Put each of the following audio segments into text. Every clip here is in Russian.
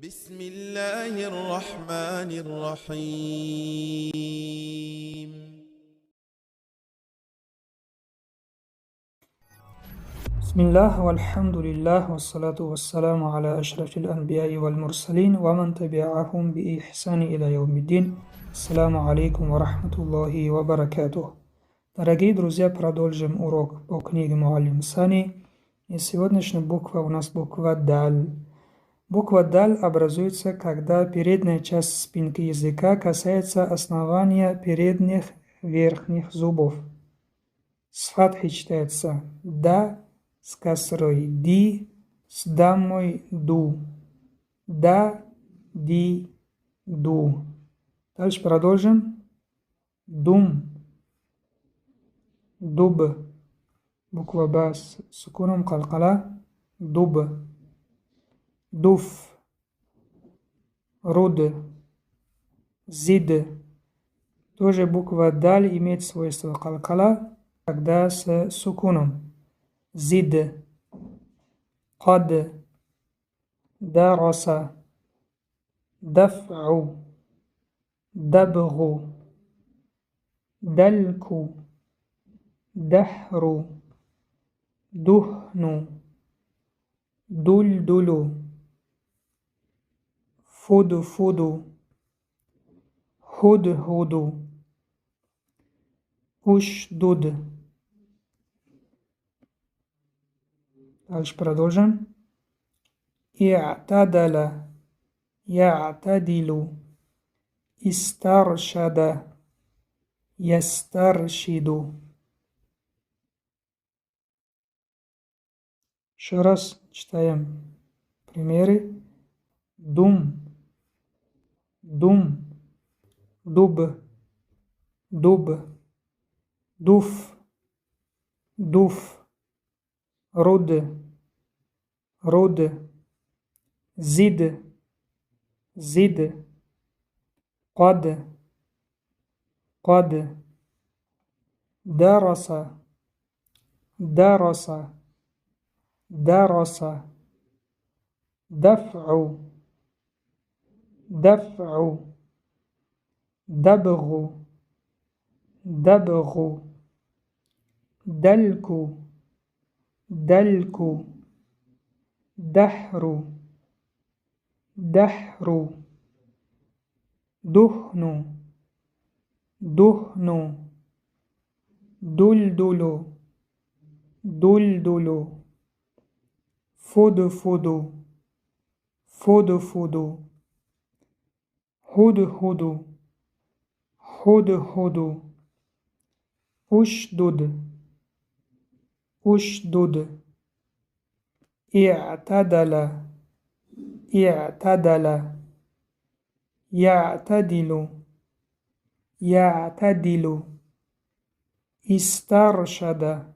بسم الله الرحمن الرحيم. بسم الله والحمد لله والصلاة والسلام على أشرف الأنبياء والمرسلين ومن تبعهم بإحسان إلى يوم الدين. Ассаламу алейкум ва рахматуллахи ва баракатух. Дорогие друзья, продолжим урок по книге Муаллим Сани. И сегодняшняя буква у нас буква Даль. Буква Даль образуется, когда передняя часть спинки языка касается основания передних верхних зубов. С фатхи читается Да, с касрой Ди, с даммой Ду. Да, Ди, Ду. Дальше продолжим. Дум. Дуб. Буква Ба с сукуном калкала. Дуб. Дуф. Руд. Зид. Тоже буква Даль имеет свойство калкала, когда с сукуном. Зид. Кад. Дараса. Даф'у. Дабгу. Дальку. Дахру. Духну. Дульдулу. Фуду. Худ-худу. Ушдуд. Дальше продолжим. И'тадаля. Я'тадилу. Истаршада. Ястаршиду. Еще раз читаем примеры. Дум. Дум. Дуб. Дуб. Дуф. Дуф. Руд. Руд. Зид. Зид. Кад. Кад. Дараса. Дараса. Дараса. Даф'у. Даф'у. Дабгу. Дабгу. Дальку. Дальку. Дахру. Дахру. Духну. Духну. Дульдулу. Дульдулу. Фуду. Фуду. Худу. Худу. Ушдуд. И'тадаля. Я'тадилу. Истаршада.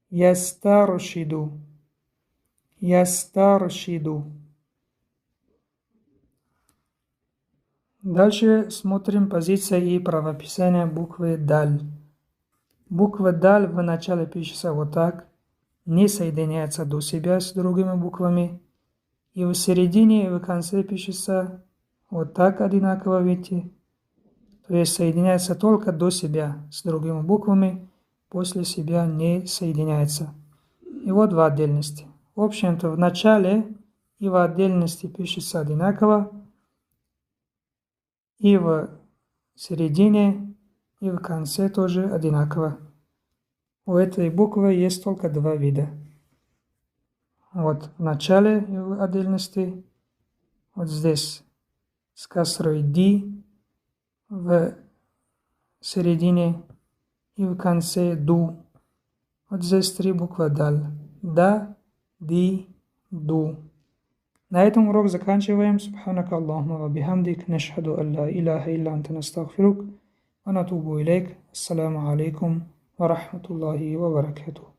Ястаршиду. Дальше смотрим позиция и правописание буквы Даль. Буква Даль в начале пишется вот так, не соединяется до себя с другими буквами, и в середине и в конце пишется вот так одинаково, видите, то есть соединяется только до себя с другими буквами, после себя не соединяется. И вот в отдельности. В общем-то, в начале и в отдельности пишется одинаково, и в середине, и в конце тоже одинаково. У этой буквы есть только два вида. Вот в начале и в отдельности, вот здесь с касрой Ди, в середине и в конце Ду. Вот здесь три буквы Даль. Да, Ди, Ду. На этом урок заканчиваем. Субханака Аллахума ва бихамдик. Нашхаду ан ла илаха илля анта настагфирук. Ва натубу илейк. Ассаламу алейкум ва рахматуллахи ва баракатух.